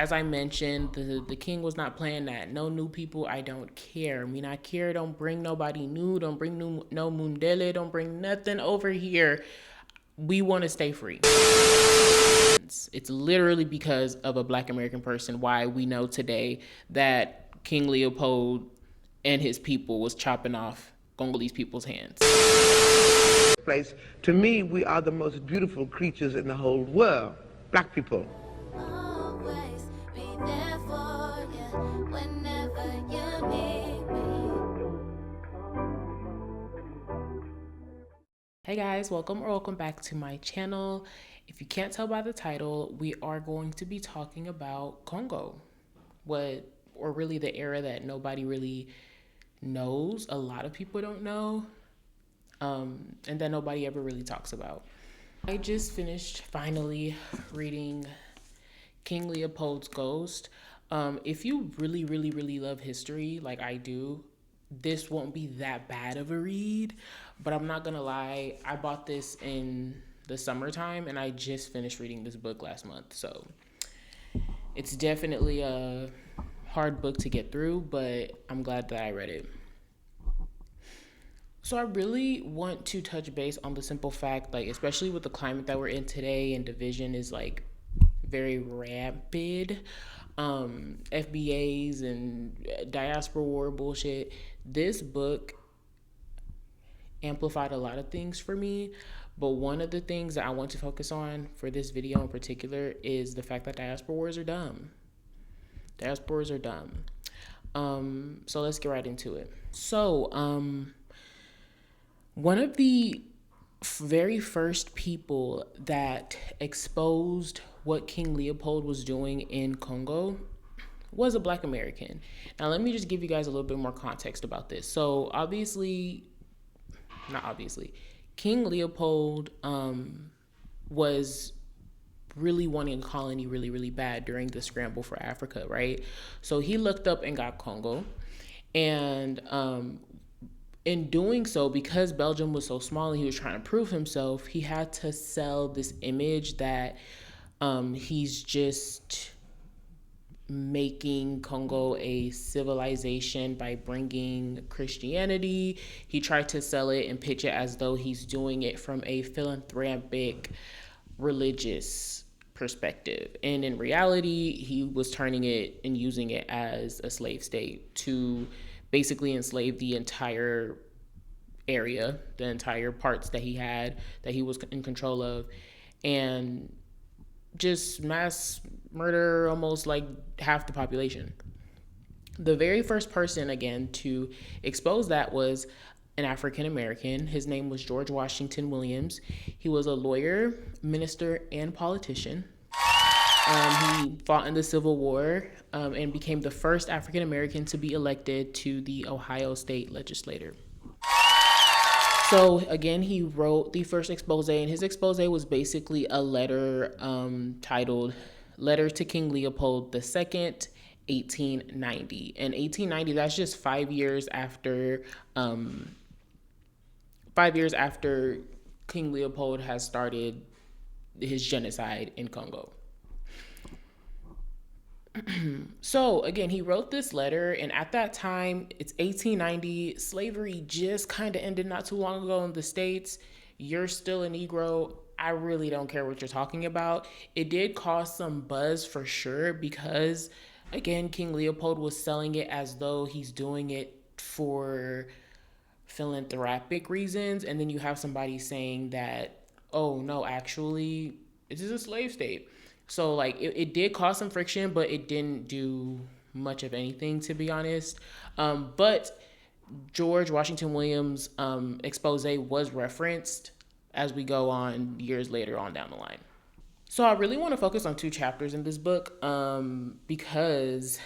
As I mentioned, the king was not playing that. No new people, I don't care. I mean, I care. Don't bring nobody new. Don't bring no Mundele. Don't bring nothing over here. We want to stay free. It's literally because of a Black American person why we know today that King Leopold and his people was chopping off Congolese people's hands. Place. To me, we are the most beautiful creatures in the whole world, Black people. Always be there for you whenever you need me. Hey guys, welcome back to my channel. If you can't tell by the title, we are going to be talking about Congo, or really the era that nobody really knows. A lot of people don't know, and that nobody ever really talks about. I just finished finally reading King Leopold's Ghost. If you really love history like I do, this won't be that bad of a read, but I'm not gonna lie, I bought this in the summertime and I just finished reading this book last month, so it's definitely a hard book to get through, but I'm glad that I read it. So I really want to touch base on the simple fact, like, especially with the climate that we're in today and division is like very rapid, FBAs and diaspora war bullshit. This book amplified a lot of things for me, but one of the things that I want to focus on for this video in particular is the fact that diaspora wars are dumb. Diasporas are dumb. So let's get right into it. So, one of the very first people that exposed what King Leopold was doing in Congo was a Black American. Now, let me just give you guys a little bit more context about this. So, King Leopold was really wanting a colony really bad during the scramble for Africa, right? So he looked up and got Congo, and in doing so, because Belgium was so small and he was trying to prove himself, he had to sell this image that he's just making Congo a civilization by bringing Christianity. He tried to sell it and pitch it as though he's doing it from a philanthropic, religious perspective. And in reality, he was turning it and using it as a slave state to basically enslave the entire area, the entire parts that he had, that he was in control of, and just mass murder almost like half the population. The very first person, again, to expose that was an African American. His name was George Washington Williams. He was a lawyer, minister, and politician. He fought in the Civil War and became the first African American to be elected to the Ohio State Legislature. So again, he wrote the first expose, and his expose was basically a letter titled "Letter to King Leopold II, 1890." And 1890, that's just 5 years after 5 years after King Leopold has started his genocide in Congo. So again, he wrote this letter, and at that time, it's 1890. Slavery just kind of ended not too long ago in the States. You're still a Negro. I really don't care what you're talking about. It did cause some buzz for sure because, again, King Leopold was selling it as though he's doing it for philanthropic reasons, and then you have somebody saying that, oh no, actually, this is a slave state. So like it did cause some friction, but it didn't do much of anything, to be honest. But George Washington Williams' expose was referenced as we go on years later on down the line. So I really want to focus on 2 chapters in this book because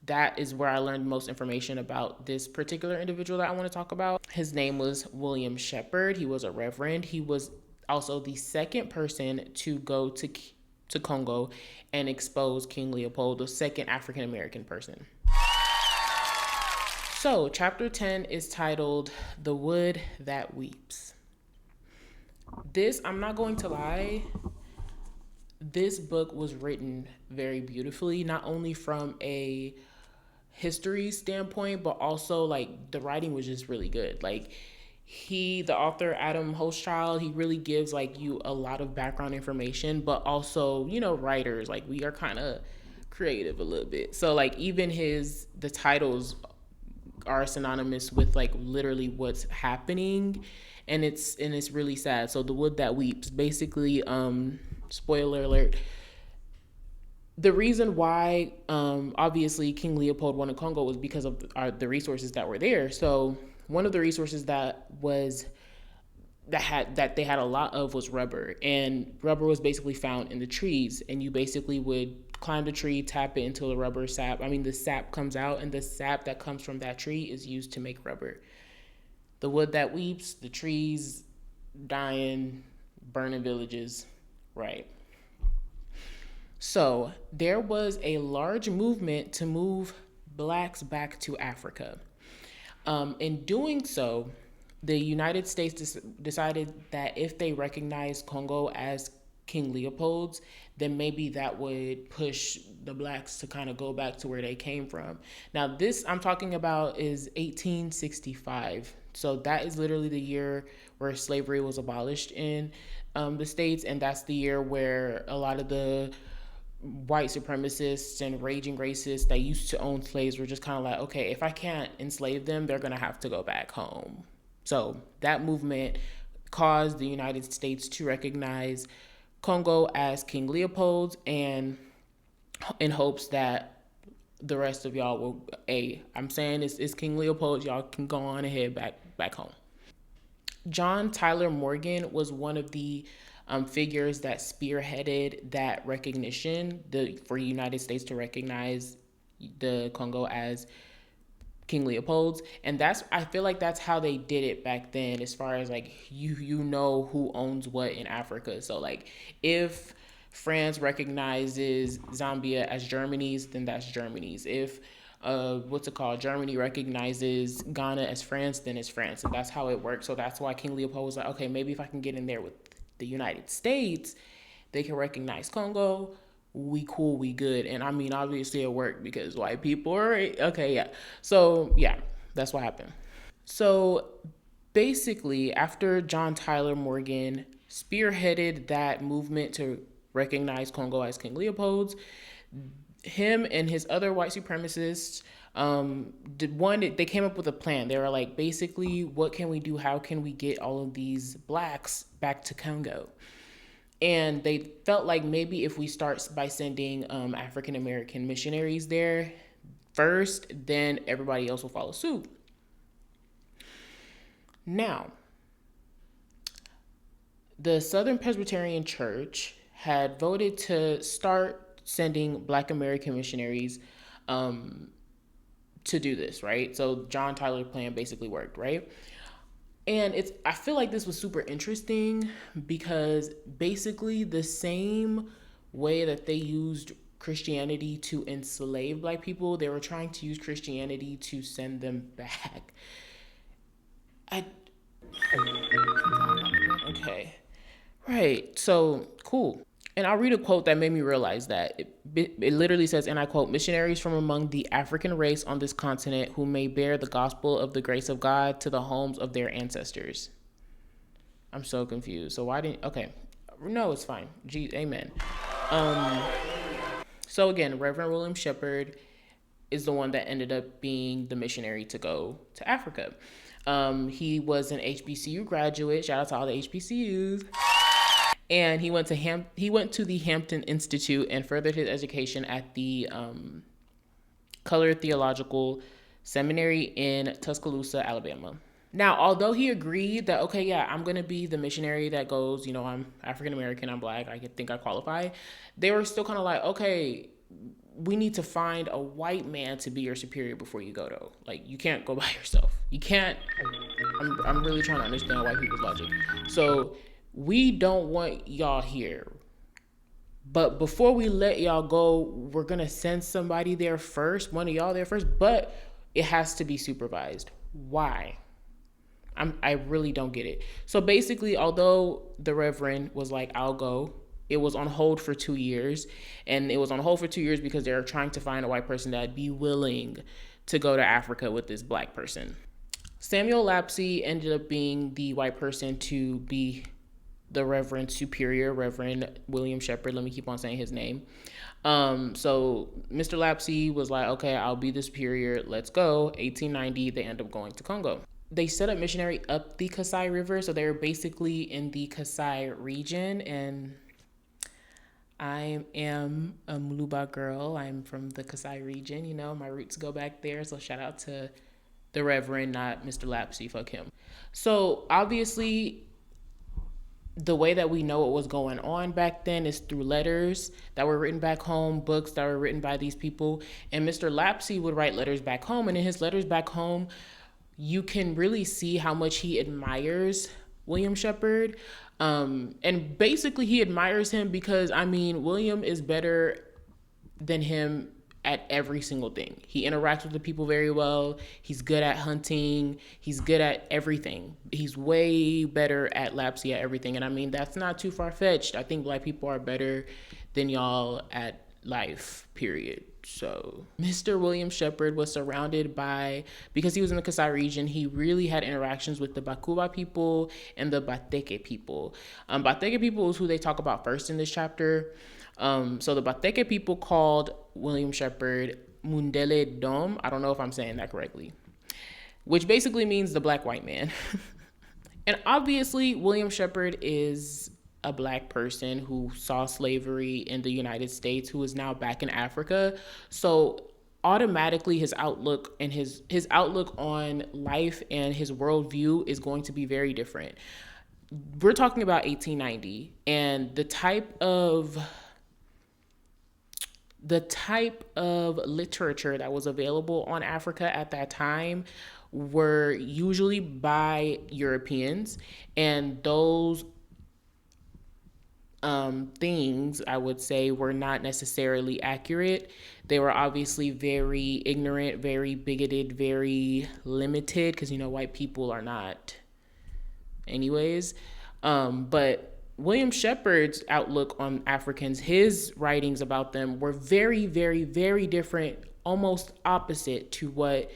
that is where I learned most information about this particular individual that I want to talk about. His name was William Shepard. He was a reverend. He was also the second person to go to Congo and expose King Leopold, the second African American person. So chapter 10 is titled "The Wood That Weeps." This, I'm not going to lie, This book was written very beautifully, not only from a history standpoint, but also like the writing was just really good. Like the author Adam Hochschild, he really gives like you a lot of background information, but also, writers, like we are kind of creative a little bit. So like even the titles are synonymous with like literally what's happening, and it's really sad. So The Wood That Weeps, basically, spoiler alert, the reason why obviously King Leopold wanted Congo was because of the resources that were there. So one of the resources that they had a lot of was rubber, and rubber was basically found in the trees, and you basically would climb the tree, tap it until the sap comes out, and the sap that comes from that tree is used to make rubber. The wood that weeps, the trees dying, burning villages, right? So there was a large movement to move blacks back to Africa. In doing so, the United States decided that if they recognized Congo as King Leopold's, then maybe that would push the blacks to kind of go back to where they came from. Now, this I'm talking about is 1865. So that is literally the year where slavery was abolished in the States, and that's the year where a lot of the white supremacists and raging racists that used to own slaves were just kind of like, okay, if I can't enslave them, they're going to have to go back home. So that movement caused the United States to recognize Congo as King Leopold, and in hopes that the rest of y'all will, I'm saying it's King Leopold, y'all can go on ahead back home. John Tyler Morgan was one of the figures that spearheaded that recognition, for the United States to recognize the Congo as King Leopold's, and I feel like that's how they did it back then, as far as like you know who owns what in Africa. So like if France recognizes Zambia as Germany's, then that's Germany's. If Germany recognizes Ghana as France, then it's France, and that's how it works. So that's why King Leopold was like, okay, maybe if I can get in there with the United States, they can recognize Congo. We cool, we good. And I mean, obviously it worked because white people are okay, yeah. So yeah, that's what happened. So basically, after John Tyler Morgan spearheaded that movement to recognize Congo as King Leopold's, him and his other white supremacists they came up with a plan. They were like, basically, what can we do? How can we get all of these blacks back to Congo? And they felt like maybe if we start by sending African American missionaries there first, then everybody else will follow suit. Now, the Southern Presbyterian Church had voted to start sending Black American missionaries to do this, right? So John Tyler's plan basically worked, right? And I feel like this was super interesting because basically the same way that they used Christianity to enslave Black people, they were trying to use Christianity to send them back. Okay. Right. So, cool. And I'll read a quote that made me realize that. It literally says, and I quote, "Missionaries from among the African race on this continent who may bear the gospel of the grace of God to the homes of their ancestors." I'm so confused. So why didn't, okay. No, it's fine. Amen. So again, Reverend William Shepard is the one that ended up being the missionary to go to Africa. He was an HBCU graduate. Shout out to all the HBCUs. And he went to the Hampton Institute and furthered his education at the Colored Theological Seminary in Tuscaloosa, Alabama. Now, although he agreed that, okay, yeah, I'm going to be the missionary that goes, I'm African American, I'm Black, I think I qualify, they were still kind of like, okay, we need to find a white man to be your superior before you go, though. Like, you can't go by yourself. You can't. I'm really trying to understand white people's logic. So we don't want y'all here. But before we let y'all go, we're going to send somebody there first, one of y'all there first, but it has to be supervised. Why? I really don't get it. So basically, although the Reverend was like, I'll go, it was on hold for 2 years. And it was on hold for 2 years because they were trying to find a white person that'd be willing to go to Africa with this black person. Samuel Lapsey ended up being the white person to be the Reverend Superior, Reverend William Shepard. Let me keep on saying his name. So Mr. Lapsey was like, okay, I'll be the superior. Let's go. 1890, they end up going to Congo. They set up missionary up the Kasai River. So they were basically in the Kasai region. And I am a Muluba girl. I'm from the Kasai region. You know, my roots go back there. So shout out to the Reverend, not Mr. Lapsey. Fuck him. So obviously, the way that we know what was going on back then is through letters that were written back home, books that were written by these people. And Mr. Lapsey would write letters back home. And in his letters back home, you can really see how much he admires William Shepard. And basically he admires him because, I mean, William is better than him at every single thing. He interacts with the people very well. He's good at hunting. He's good at everything. He's way better at Lapsey at everything. And I mean, that's not too far-fetched. I think black people are better than y'all at life, period. So Mr. William Shepard was surrounded by, because he was in the Kasai region, he really had interactions with the Bakuba people and the Bateke people. Bateke people is who they talk about first in this chapter. So the Bateke people called William Shepard Mundele Dom. I don't know if I'm saying that correctly, which basically means the black white man. And obviously William Shepard is a black person who saw slavery in the United States, who is now back in Africa. So automatically his outlook and his outlook on life and his worldview is going to be very different. We're talking about 1890, and the type of literature that was available on Africa at that time were usually by Europeans, and those things, I would say, were not necessarily accurate. They were obviously very ignorant, very bigoted, very limited, because, you know, white people are not anyways. But William Shepard's outlook on Africans, his writings about them were very, very, very different, almost opposite to what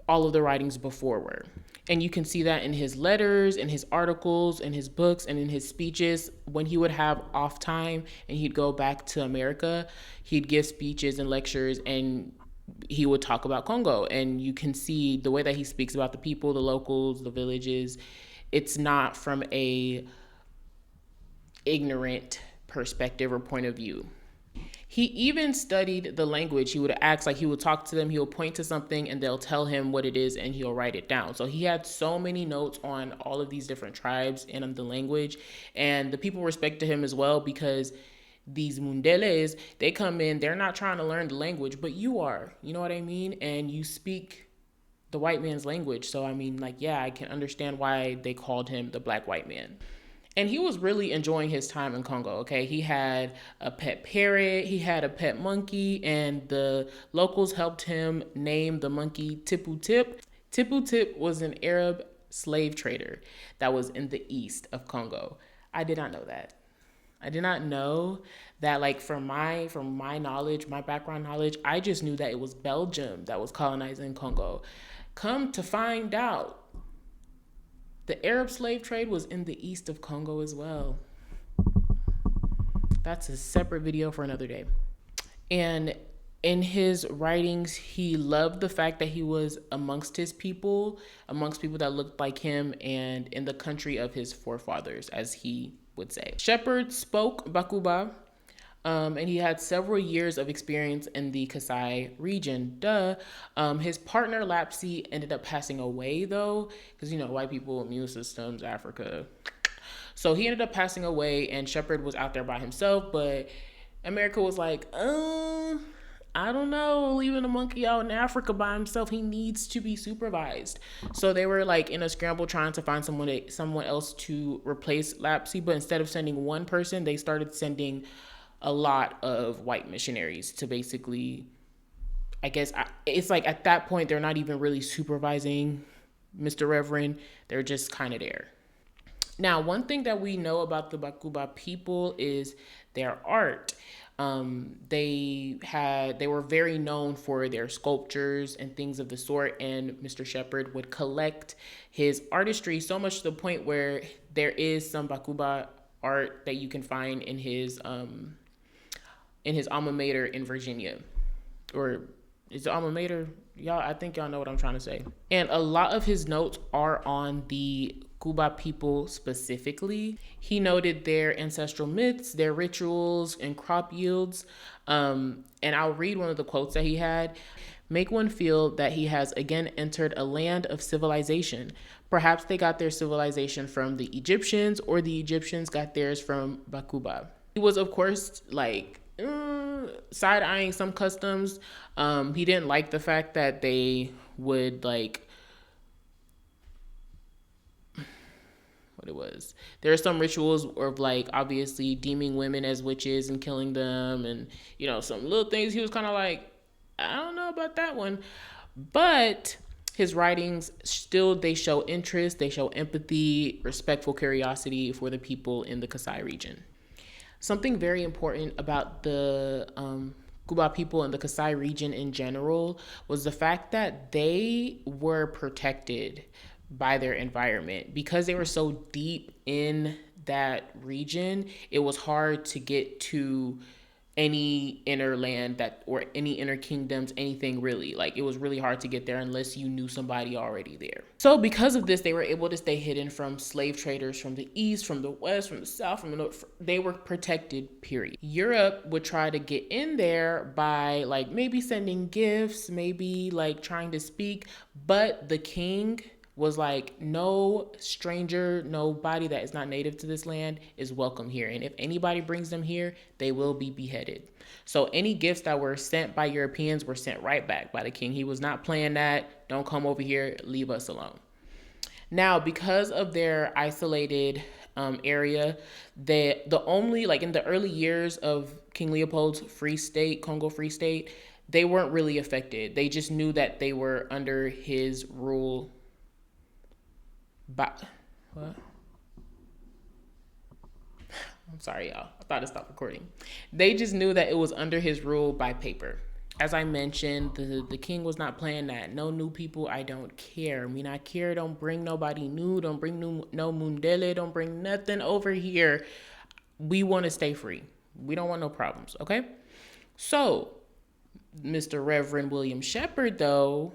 all of the writings before were. And you can see that in his letters, in his articles, in his books, and in his speeches. When he would have off time and he'd go back to America, he'd give speeches and lectures, and he would talk about Congo. And you can see the way that he speaks about the people, the locals, the villages. It's not from a ignorant perspective or point of view. He even studied the language. He would ask, like, he would talk to them, he will point to something and they'll tell him what it is and he'll write it down. So he had so many notes on all of these different tribes and the language, and the people respected him as well, because these mundeles, they come in, they're not trying to learn the language, but you are, you know what I mean? And you speak the white man's language. So, I mean, like, yeah, I can understand why they called him the black white man. And he was really enjoying his time in Congo, okay? He had a pet parrot, he had a pet monkey, and the locals helped him name the monkey Tipu Tip. Tipu Tip was an Arab slave trader that was in the east of Congo. I did not know that. I did not know that, like, from my knowledge, my background knowledge, I just knew that it was Belgium that was colonizing Congo. Come to find out, the Arab slave trade was in the east of Congo as well. That's a separate video for another day. And in his writings, he loved the fact that he was amongst his people, amongst people that looked like him, and in the country of his forefathers, as he would say. Shepard spoke Bakuba, and he had several years of experience in the Kasai region. His partner Lapsey ended up passing away, though, because, you know, white people, immune systems, Africa. So he ended up passing away, and Shepard was out there by himself, but America was like, I don't know, leaving a monkey out in Africa by himself, he needs to be supervised. So they were like in a scramble trying to find someone else to replace Lapsey, but instead of sending one person, they started sending a lot of white missionaries to basically, I guess, it's like at that point, they're not even really supervising Mr. Reverend. They're just kind of there. Now, one thing that we know about the Bakuba people is their art. They were very known for their sculptures and things of the sort, and Mr. Shepard would collect his artistry so much to the point where there is some Bakuba art that you can find in his alma mater in Virginia, or is it alma mater? Y'all, I think y'all know what I'm trying to say. And a lot of his notes are on the Kuba people specifically. He noted their ancestral myths, their rituals, and crop yields. And I'll read one of the quotes that he had. Make one feel that he has again entered a land of civilization. Perhaps they got their civilization from the Egyptians, or the Egyptians got theirs from Bakuba. He was, of course, like side-eyeing some customs. He didn't like the fact that they would there are some rituals of obviously deeming women as witches and killing them, and some little things he was kind of like, I don't know about that one. But his writings still, they show interest, they show empathy, respectful curiosity for the people in the Kasai region. Something very important about the Kuba people and the Kasai region in general was the fact that they were protected by their environment. Because they were so deep in that region, it was hard to get to any inner land or any inner kingdoms, anything really. It was really hard to get there unless you knew somebody already there. So because of this, they were able to stay hidden from slave traders from the east, from the west, from the south, from the north. They were protected, period. Europe would try to get in there by maybe sending gifts, maybe trying to speak, but the king was no stranger, nobody that is not native to this land is welcome here. And if anybody brings them here, they will be beheaded. So any gifts that were sent by Europeans were sent right back by the king. He was not playing that. Don't come over here. Leave us alone. Now, because of their isolated area, the only, in the early years of King Leopold's Free State, Congo Free State, they weren't really affected. They just knew that they were under his rule. What? I'm sorry, y'all. I thought it stopped recording. They just knew that it was under his rule by paper. As I mentioned, the king was not playing that. No new people, I don't care. Me not care. Don't bring nobody new. Don't bring no mundele. Don't bring nothing over here. We want to stay free. We don't want no problems, okay? So, Mr. Reverend William Shepard, though,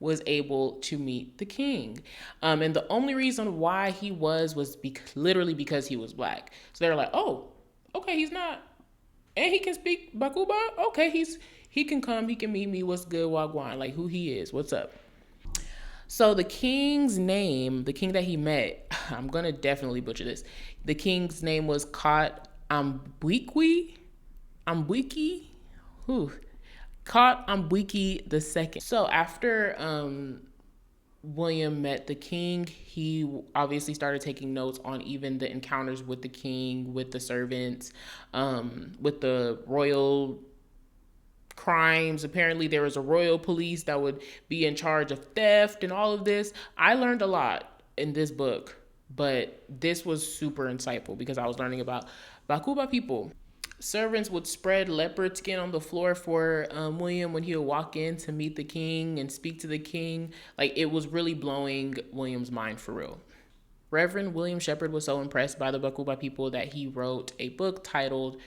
was able to meet the king. And the only reason why he was literally because he was black. So they were like, oh, okay, he's not, and he can speak Bakuba? Okay, he can come, he can meet me, what's good, wagwan, who he is, what's up? So the king's name, the king that he met, I'm gonna definitely butcher this. The king's name was Kot Ambwiki? Kot Ambwiki II. So after William met the king, he obviously started taking notes on even the encounters with the king, with the servants, with the royal crimes. Apparently there was a royal police that would be in charge of theft and all of this. I learned a lot in this book, but this was super insightful because I was learning about Bakuba people. Servants would spread leopard skin on the floor for William when he would walk in to meet the king and speak to the king. It was really blowing William's mind for real. Reverend William Shepard was so impressed by the Bakuba people that he wrote a book titled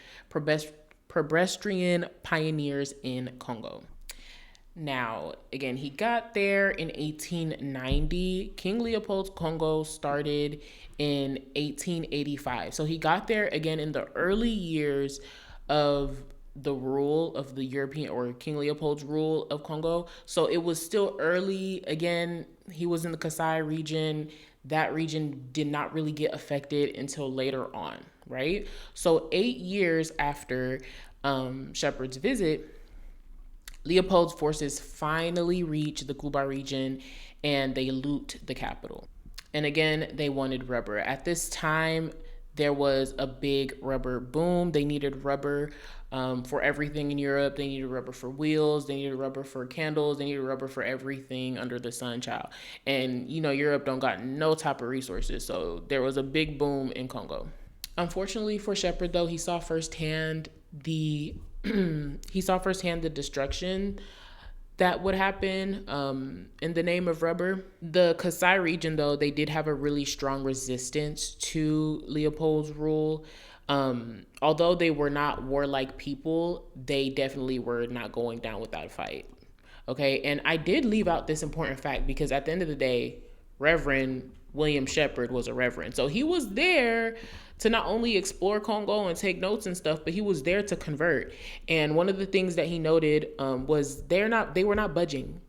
Pedestrian Pioneers in Congo. Now, again, he got there in 1890. King Leopold's Congo started in 1885. So he got there again in the early years of the rule of the European, or King Leopold's rule of Congo. So it was still early. Again, he was in the Kasai region. That region did not really get affected until later on, right? So 8 years after Shepard's visit, Leopold's forces finally reach the Kuba region and they loot the capital. And again, they wanted rubber. At this time, there was a big rubber boom. They needed rubber for everything in Europe. They needed rubber for wheels. They needed rubber for candles. They needed rubber for everything under the sun, child. And Europe don't got no type of resources, so there was a big boom in Congo. Unfortunately for Shepard, though, he saw firsthand the destruction that would happen in the name of rubber. The Kasai region, though, they did have a really strong resistance to Leopold's rule. Although they were not warlike people, they definitely were not going down without a fight. Okay, and I did leave out this important fact because at the end of the day, Reverend William Shepard was a reverend. So he was there to not only explore Congo and take notes and stuff, but he was there to convert. And one of the things that he noted was they were not budging.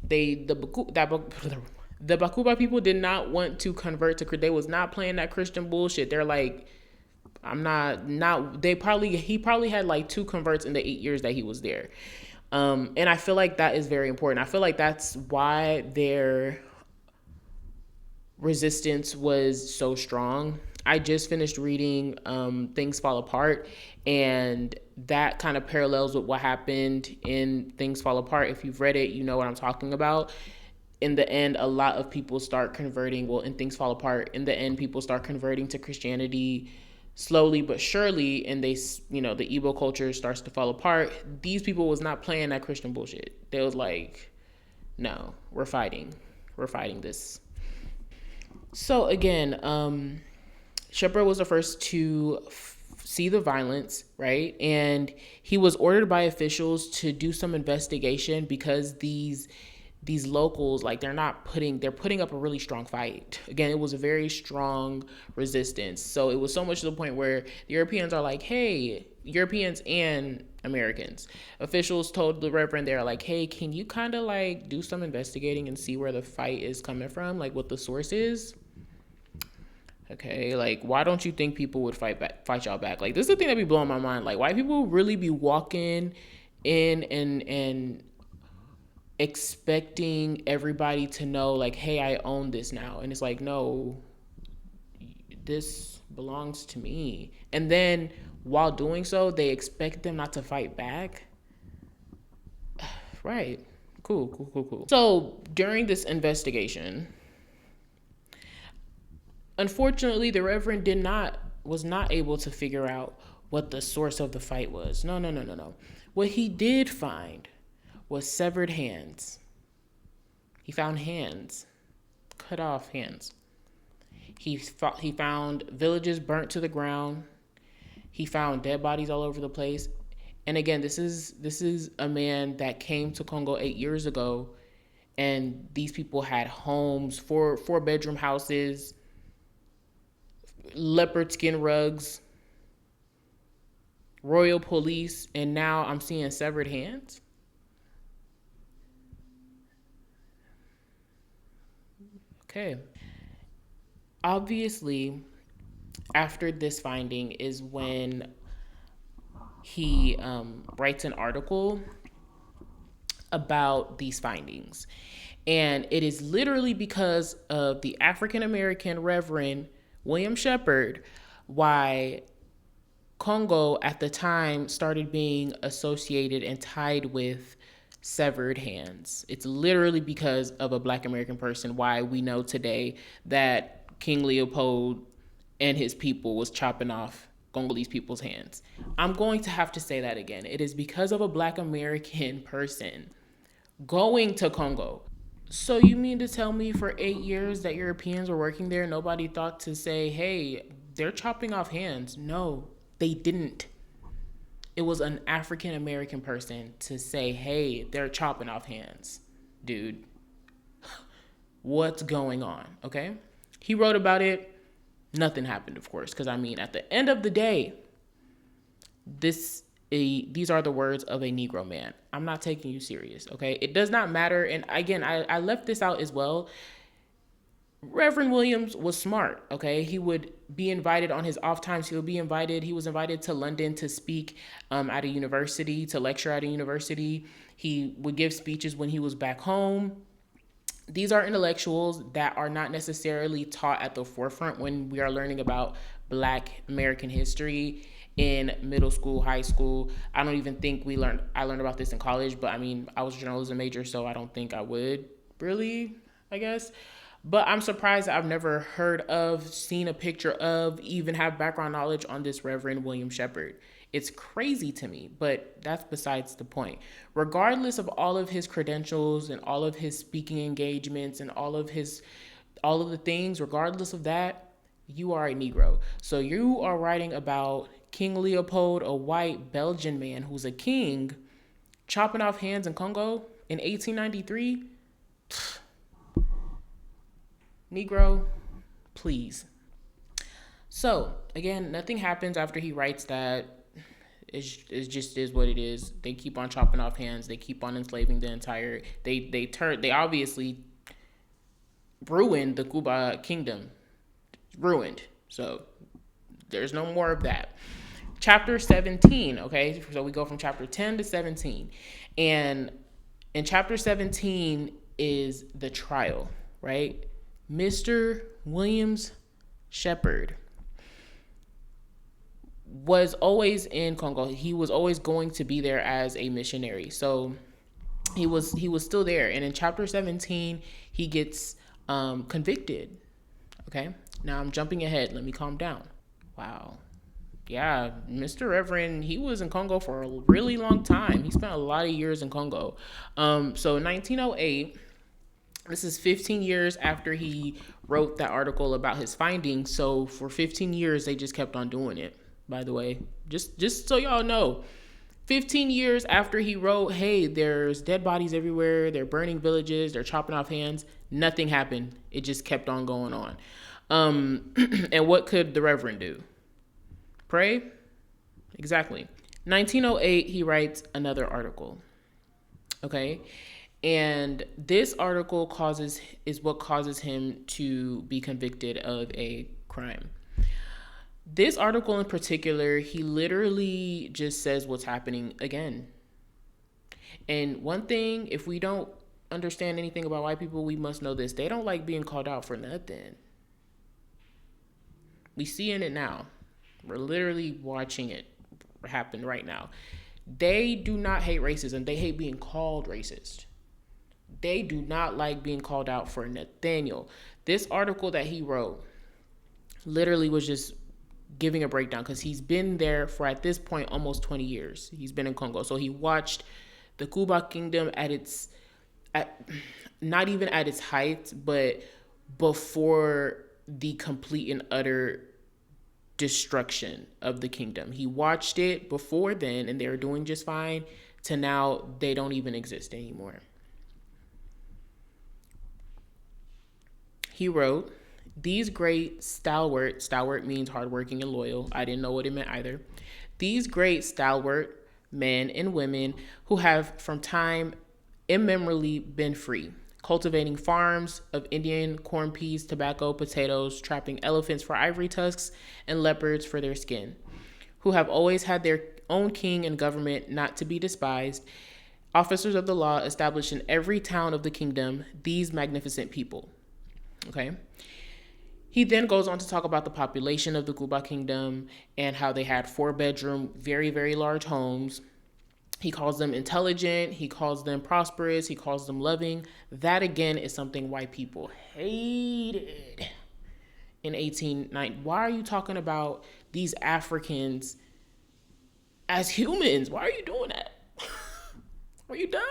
The Bakuba people did not want to convert to. They was not playing that Christian bullshit. They're like, he probably had like 2 converts in the 8 years that he was there. And I feel like that is very important. I feel like that's why their resistance was so strong. I just finished reading Things Fall Apart, and that kind of parallels with what happened in Things Fall Apart. If you've read it, you know what I'm talking about. In the end, a lot of people start converting. Well, in Things Fall Apart, in the end, people start converting to Christianity slowly but surely, and the Igbo culture starts to fall apart. These people was not playing that Christian bullshit. They was like, no, we're fighting this. So again, Shepard was the first to see the violence, right? And he was ordered by officials to do some investigation because these locals, like, they're putting up a really strong fight. Again, it was a very strong resistance. So it was so much to the point where the Europeans are like, hey, Europeans and Americans, officials told the Reverend, they're like, hey, can you kind of like do some investigating and see where the fight is coming from, like what the source is? Okay, like, why don't you think people would fight y'all back? Like, this is the thing that be blowing my mind. Like, why people really be walking in and expecting everybody to know, like, hey, I own this now. And it's like, no, this belongs to me. And then while doing so, they expect them not to fight back. Right. Cool. So during this investigation, unfortunately, the Reverend was not able to figure out what the source of the fight was. No. What he did find was severed hands. He found hands, cut off hands. He found villages burnt to the ground. He found dead bodies all over the place. And again, this is a man that came to Congo 8 years ago, and these people had homes, four-bedroom houses, leopard skin rugs, royal police, and now I'm seeing severed hands. Okay. Obviously, after this finding is when he writes an article about these findings. And it is literally because of the African American Reverend William Shepard why Congo at the time started being associated and tied with severed hands. It's literally because of a Black American person why we know today that King Leopold and his people was chopping off Congolese people's hands. I'm going to have to say that again. It is because of a Black American person going to Congo. So you mean to tell me for 8 years that Europeans were working there, nobody thought to say, hey, they're chopping off hands? No, they didn't. It was an African American person to say, hey, they're chopping off hands. Dude, what's going on? Okay? He wrote about it. Nothing happened, of course, because I mean, at the end of the day, these are the words of a Negro man. I'm not taking you serious, okay? It does not matter. And again, I left this out as well. Reverend Williams was smart, okay? He would be invited on his off times. He was invited to London to speak at a university, to lecture at a university. He would give speeches when he was back home. These are intellectuals that are not necessarily taught at the forefront when we are learning about Black American history in middle school, high school. I don't even think I learned about this in college, but I mean, I was a journalism major, so I don't think I would really, I guess. But I'm surprised I've never heard of, seen a picture of, even have background knowledge on this Reverend William Shepard. It's crazy to me, but that's besides the point. Regardless of all of his credentials and all of his speaking engagements and all of the things, regardless of that, you are a Negro. So you are writing about King Leopold, a white Belgian man who's a king, chopping off hands in Congo in 1893. Negro, please. So again, nothing happens after he writes that. It just is what it is. They keep on chopping off hands. They keep on enslaving the entire. They obviously ruined the Kuba kingdom. Ruined. So there's no more of that. Chapter 17. Okay, so we go from chapter 10 to 17, and in chapter 17 is the trial. Right, Mr. Williams Shepard was always in Congo. He was always going to be there as a missionary. So he was still there. And in chapter 17, he gets convicted. Okay. Now I'm jumping ahead. Let me calm down. Wow. Yeah, Mr. Reverend, he was in Congo for a really long time. He spent a lot of years in Congo. So in 1908, this is 15 years after he wrote that article about his findings. So for 15 years, they just kept on doing it. By the way, just so y'all know, 15 years after he wrote, hey, there's dead bodies everywhere, they're burning villages, they're chopping off hands, nothing happened. It just kept on going on. And what could the Reverend do? Pray? Exactly. 1908, he writes another article. Okay. And this article is what causes him to be convicted of a crime. This article in particular, he literally just says what's happening again. And one thing, if we don't understand anything about white people, we must know this. They don't like being called out for nothing. We seeing it now. We're literally watching it happen right now. They do not hate racism. They hate being called racist. They do not like being called out for Nathaniel. This article that he wrote literally was just giving a breakdown because he's been there for, at this point, almost 20 years. He's been in Congo. So he watched the Kuba kingdom not even at its height, but before the complete and utter destruction of the kingdom. He watched it before then, and they were doing just fine, to now they don't even exist anymore. He wrote, these great stalwart means hardworking and loyal. I didn't know what it meant either. These great stalwart men and women who have from time immemorially been free, cultivating farms of Indian corn, peas, tobacco, potatoes, trapping elephants for ivory tusks and leopards for their skin, who have always had their own king and government not to be despised, officers of the law established in every town of the kingdom, these magnificent people. Okay. He then goes on to talk about the population of the Kuba kingdom and how they had 4-bedroom, very, very large homes. He calls them intelligent. He calls them prosperous. He calls them loving. That, again, is something white people hated in 1890. Why are you talking about these Africans as humans? Why are you doing that? Are you dumb?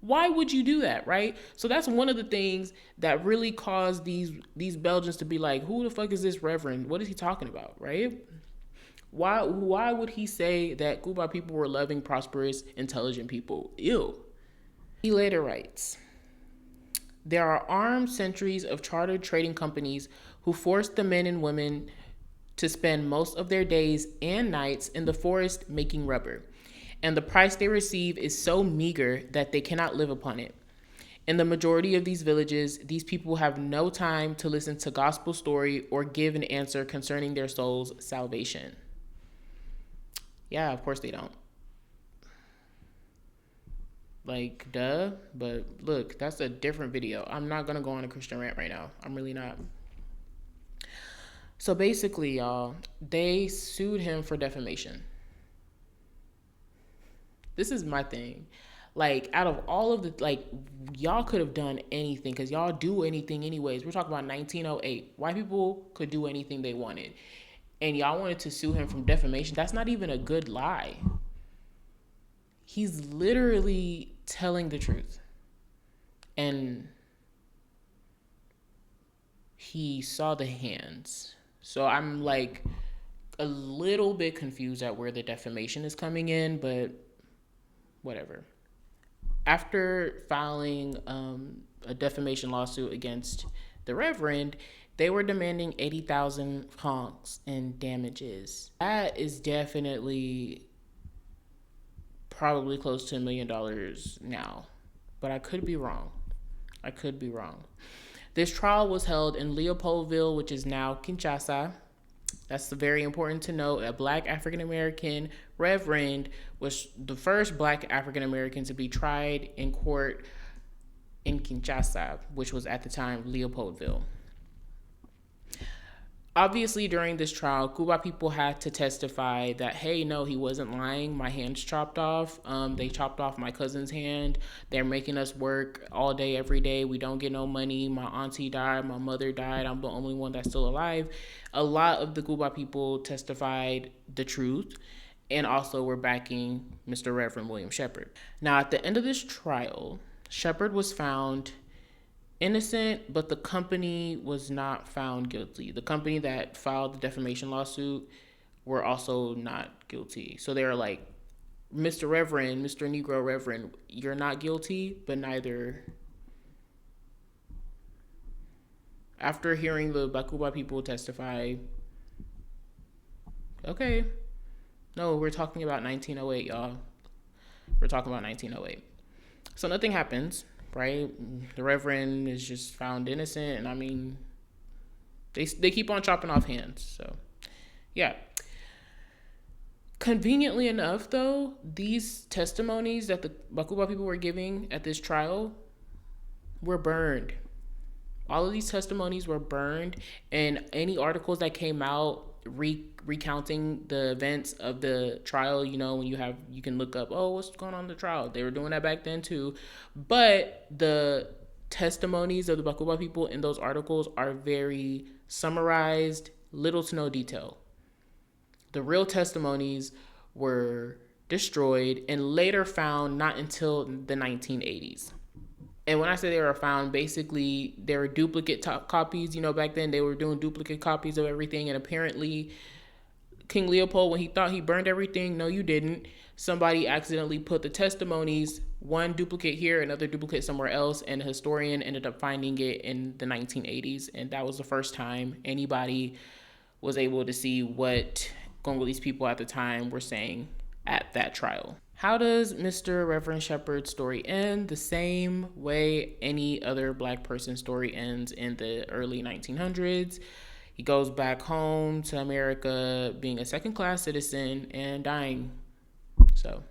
Why would you do that, right? So that's one of the things that really caused these Belgians to be like, who the fuck is this Reverend? What is he talking about, right? Why would he say that Kuba people were loving, prosperous, intelligent people? Ew. He later writes, there are armed sentries of chartered trading companies who force the men and women to spend most of their days and nights in the forest making rubber. And the price they receive is so meager that they cannot live upon it. In the majority of these villages, these people have no time to listen to gospel story or give an answer concerning their soul's salvation. Yeah, of course they don't. Like, duh. But look, that's a different video. I'm not gonna go on a Christian rant right now. I'm really not. So basically, y'all, they sued him for defamation. This is my thing. Like, out of all of the, like, y'all could have done anything because y'all do anything anyways. We're talking about 1908. White people could do anything they wanted. And y'all wanted to sue him from defamation. That's not even a good lie. He's literally telling the truth. And he saw the hands. So I'm like a little bit confused at where the defamation is coming in, but whatever. After filing a defamation lawsuit against the Reverend, they were demanding 80,000 francs in damages. That is definitely probably close to $1 million now, but I could be wrong. This trial was held in Leopoldville, which is now Kinshasa. That's very important to note. A Black African-American reverend was the first Black African-American to be tried in court in Kinshasa, which was at the time Leopoldville. Obviously, during this trial, Kuba people had to testify that, hey, no, he wasn't lying. My hand's chopped off. They chopped off my cousin's hand. They're making us work all day, every day. We don't get no money. My auntie died. My mother died. I'm the only one that's still alive. A lot of the Kuba people testified the truth and also were backing Mr. Reverend William Shepard. Now, at the end of this trial, Shepard was found innocent, but the company was not found guilty. The company that filed the defamation lawsuit were also not guilty. So they were like, Mr. Reverend, Mr. Negro Reverend, you're not guilty, but neither. After hearing the Bakuba people testify, okay, no, we're talking about 1908, y'all. We're talking about 1908. So nothing happens. Right, the Reverend is just found innocent, and I mean, they keep on chopping off hands. So, yeah. Conveniently enough, though, these testimonies that the Bakuba people were giving at this trial were burned. All of these testimonies were burned, and any articles that came out recounting the events of the trial, you know, when you can look up, oh, what's going on in the trial? They were doing that back then too. But the testimonies of the Bakuba people in those articles are very summarized, little to no detail. The real testimonies were destroyed and later found not until the 1980s. And when I say they were found, basically they were duplicate copies. You know, back then they were doing duplicate copies of everything. And apparently King Leopold, when he thought he burned everything, no, you didn't. Somebody accidentally put the testimonies, one duplicate here, another duplicate somewhere else. And a historian ended up finding it in the 1980s. And that was the first time anybody was able to see what Congolese people at the time were saying at that trial. How does Mr. Reverend Shepard's story end? The same way any other Black person's story ends in the early 1900s. He goes back home to America being a second-class citizen and dying. So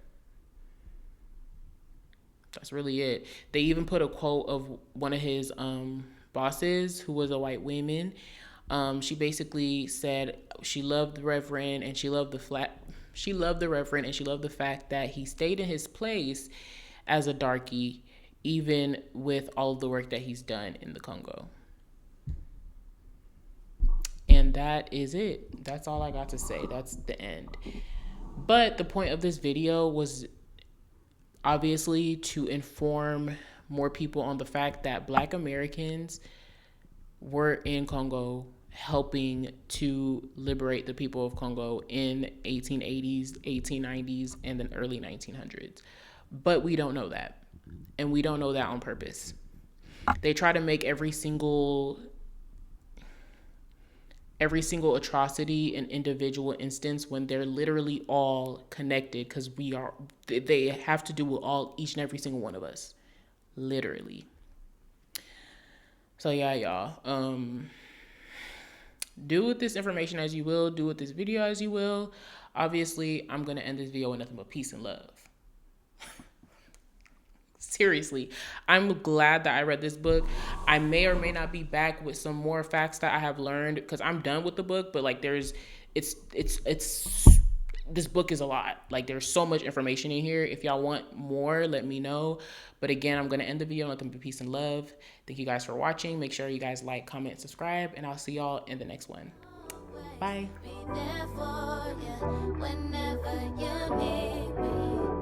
that's really it. They even put a quote of one of his bosses, who was a white woman. She basically said she loved the Reverend and she loved the Reverend and she loved the fact that he stayed in his place as a darkie, even with all of the work that he's done in the Congo. And that is it. That's all I got to say. That's the end. But the point of this video was obviously to inform more people on the fact that Black Americans were in Congo helping to liberate the people of Congo in 1880s, 1890s, and then early 1900s. But we don't know that. And we don't know that on purpose. They try to make every single atrocity an individual instance when they're literally all connected, because they have to do with each and every single one of us. Literally. So yeah, y'all. Do with this information as you will. Do with this video as you will. Obviously, I'm going to end this video with nothing but peace and love. Seriously, I'm glad that I read this book. I may or may not be back with some more facts that I have learned because I'm done with the book, but like it's this book is a lot. Like there's so much information in here. If y'all want more, let me know. But again, I'm gonna end the video. Let them be peace and love. Thank you guys for watching. Make sure you guys like, comment, subscribe, and I'll see y'all in the next one. Bye. Be there for you whenever you need me.